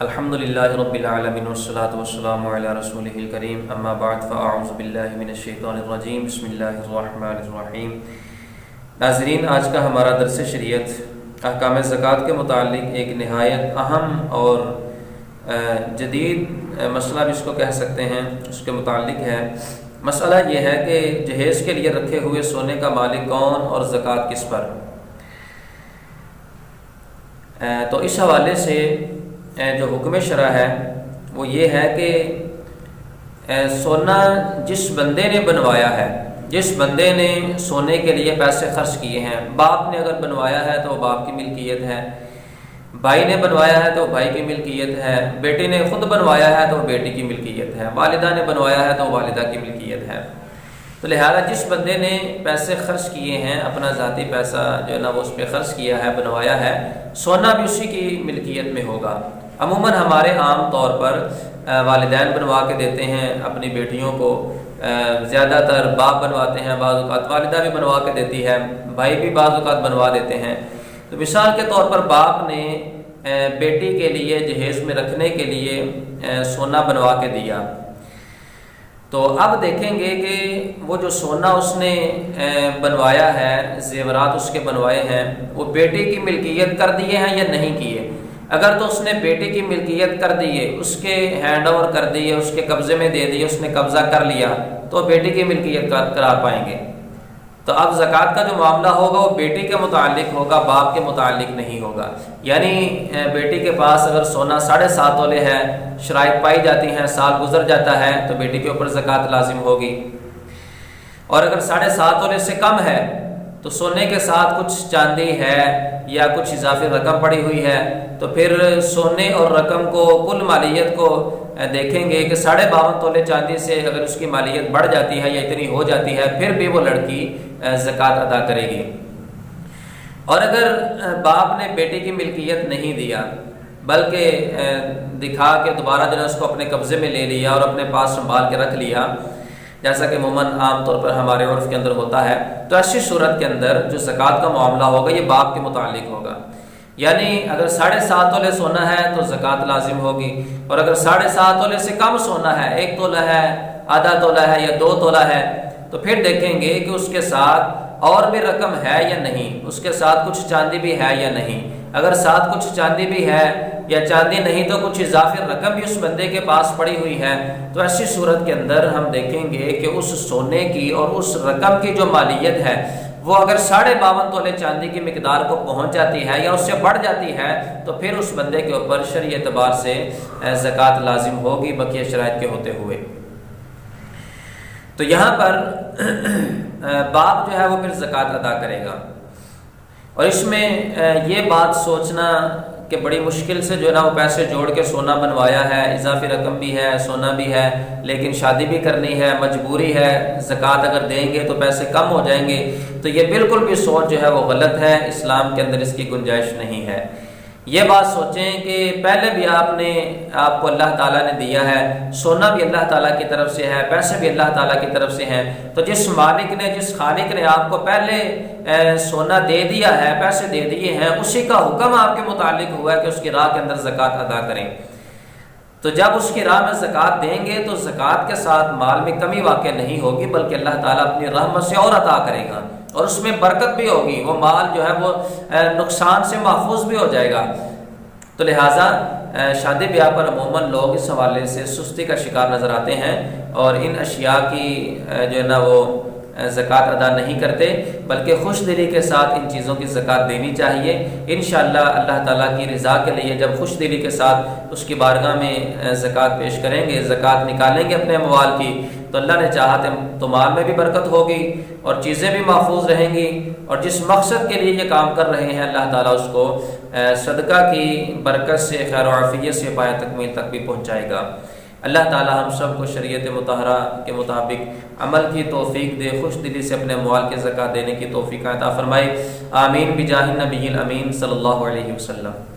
الحمدللہ رب العالمین والصلاة والسلام علی رسولہ الکریم اما بعد فاعوذ باللہ من الشیطان الرجیم بسم اللہ الرحمن الرحیم۔ ناظرین، آج کا ہمارا درس شریعت احکام زکوٰۃ کے متعلق ایک نہایت اہم اور جدید مسئلہ بھی اس کو کہہ سکتے ہیں، اس کے متعلق ہے۔ مسئلہ یہ ہے کہ جہیز کے لیے رکھے ہوئے سونے کا مالک کون اور زکوٰۃ کس پر۔ تو اس حوالے سے جو حکم شرع ہے وہ یہ ہے کہ سونا جس بندے نے بنوایا ہے، جس بندے نے سونے کے لیے پیسے خرچ کیے ہیں، باپ نے اگر بنوایا ہے تو وہ باپ کی ملکیت ہے، بھائی نے بنوایا ہے تو وہ بھائی کی ملکیت ہے، بیٹے نے خود بنوایا ہے تو وہ بیٹی کی ملکیت ہے، والدہ نے بنوایا ہے تو وہ والدہ کی ملکیت ہے۔ تو لہٰذا جس بندے نے پیسے خرچ کیے ہیں، اپنا ذاتی پیسہ جو ہے نا وہ اس پہ خرچ کیا ہے، بنوایا ہے، سونا بھی اسی کی ملکیت میں ہوگا۔ عموماً ہمارے عام طور پر والدین بنوا کے دیتے ہیں اپنی بیٹیوں کو، زیادہ تر باپ بنواتے ہیں، بعض اوقات والدہ بھی بنوا کے دیتی ہے، بھائی بھی بعض اوقات بنوا دیتے ہیں۔ تو مثال کے طور پر باپ نے بیٹی کے لیے جہیز میں رکھنے کے لیے سونا بنوا کے دیا، تو اب دیکھیں گے کہ وہ جو سونا اس نے بنوایا ہے، زیورات اس کے بنوائے ہیں، وہ بیٹی کی ملکیت کر دیے ہیں یا نہیں کیے۔ اگر تو اس نے بیٹی کی ملکیت کر دیے، اس کے ہینڈ اوور کر دیے، اس کے قبضے میں دے دیے، اس نے قبضہ کر لیا، تو بیٹی کی ملکیت قرار پائیں گے۔ تو اب زکوٰۃ کا جو معاملہ ہوگا وہ بیٹی کے متعلق ہوگا، باپ کے متعلق نہیں ہوگا۔ یعنی بیٹی کے پاس اگر سونا 7.5 تولے ہے، شرائط پائی جاتی ہیں، سال گزر جاتا ہے تو بیٹی کے اوپر زکوٰۃ لازم ہوگی۔ اور اگر 7.5 تولے سے کم ہے تو سونے کے ساتھ کچھ چاندی ہے یا کچھ اضافی رقم پڑی ہوئی ہے، تو پھر سونے اور رقم کو کل مالیت کو دیکھیں گے کہ 52.5 تولے چاندی سے اگر اس کی مالیت بڑھ جاتی ہے یا اتنی ہو جاتی ہے، پھر بھی وہ لڑکی زکوٰۃ ادا کرے گی۔ اور اگر باپ نے بیٹی کی ملکیت نہیں دیا بلکہ دکھا کے دوبارہ جو ہے اس کو اپنے قبضے میں لے لیا اور اپنے پاس سنبھال کے رکھ لیا، جیسا کہ عموماً عام طور پر ہمارے عرف کے اندر ہوتا ہے، تو ایسی صورت کے اندر جو زکوٰۃ کا معاملہ ہوگا یہ باپ کے متعلق ہوگا۔ یعنی اگر 7.5 تولے سونا ہے تو زکوٰۃ لازم ہوگی، اور اگر 7.5 تولے سے کم سونا ہے، 1 تولہ ہے، آدھا تولہ ہے یا 2 تولہ ہے، تو پھر دیکھیں گے کہ اس کے ساتھ اور بھی رقم ہے یا نہیں، اس کے ساتھ کچھ چاندی بھی ہے یا نہیں۔ اگر ساتھ کچھ چاندی بھی ہے یا چاندی نہیں تو کچھ اضافی رقم بھی اس بندے کے پاس پڑی ہوئی ہے، تو ایسی صورت کے اندر ہم دیکھیں گے کہ اس سونے کی اور اس رقم کی جو مالیت ہے وہ اگر 52.5 تولے چاندی کی مقدار کو پہنچ جاتی ہے یا اس سے بڑھ جاتی ہے، تو پھر اس بندے کے اوپر شرعی اعتبار سے زکوٰۃ لازم ہوگی بقیہ شرائط کے ہوتے ہوئے۔ تو یہاں پر باپ جو ہے وہ پھر زکوٰۃ ادا کرے گا۔ اور اس میں یہ بات سوچنا کہ بڑی مشکل سے جو ہے نا وہ پیسے جوڑ کے سونا بنوایا ہے، اضافی رقم بھی ہے، سونا بھی ہے، لیکن شادی بھی کرنی ہے، مجبوری ہے، زکوٰۃ اگر دیں گے تو پیسے کم ہو جائیں گے، تو یہ بالکل بھی سوچ جو ہے وہ غلط ہے، اسلام کے اندر اس کی گنجائش نہیں ہے۔ یہ بات سوچیں کہ پہلے بھی آپ کو اللہ تعالیٰ نے دیا ہے، سونا بھی اللہ تعالیٰ کی طرف سے ہے، پیسے بھی اللہ تعالیٰ کی طرف سے ہیں، تو جس مالک نے، جس خالق نے آپ کو پہلے سونا دے دیا ہے، پیسے دے دیے ہیں، اسی کا حکم آپ کے متعلق ہوا ہے کہ اس کی راہ کے اندر زکوٰۃ ادا کریں۔ تو جب اس کی راہ میں زکوٰۃ دیں گے تو زکوٰۃ کے ساتھ مال میں کمی واقع نہیں ہوگی، بلکہ اللہ تعالیٰ اپنی رحمت سے اور عطا کرے گا، اور اس میں برکت بھی ہوگی، وہ مال جو ہے وہ نقصان سے محفوظ بھی ہو جائے گا۔ تو لہٰذا شادی بیاہ پر عموماً لوگ اس حوالے سے سستی کا شکار نظر آتے ہیں اور ان اشیاء کی جو ہے نا وہ زکوٰۃ ادا نہیں کرتے، بلکہ خوش دلی کے ساتھ ان چیزوں کی زکوٰۃ دینی چاہیے۔ انشاءاللہ اللہ تعالیٰ کی رضا کے لیے جب خوش دلی کے ساتھ اس کی بارگاہ میں زکوٰۃ پیش کریں گے، زکوٰۃ نکالیں گے اپنے اموال کی، تو اللہ نے چاہا تو مال میں بھی برکت ہوگی اور چیزیں بھی محفوظ رہیں گی، اور جس مقصد کے لیے یہ کام کر رہے ہیں اللہ تعالیٰ اس کو صدقہ کی برکت سے، خیر و عافیت سے پایہ تکمیل تک بھی پہنچائے گا۔ اللہ تعالیٰ ہم سب کو شریعت مطہرہ کے مطابق عمل کی توفیق دے، خوش دلی سے اپنے اموال کی زکوٰۃ دینے کی توفیق عطا فرمائے۔ آمین بجاہ النبی الامین صلی اللہ علیہ وسلم۔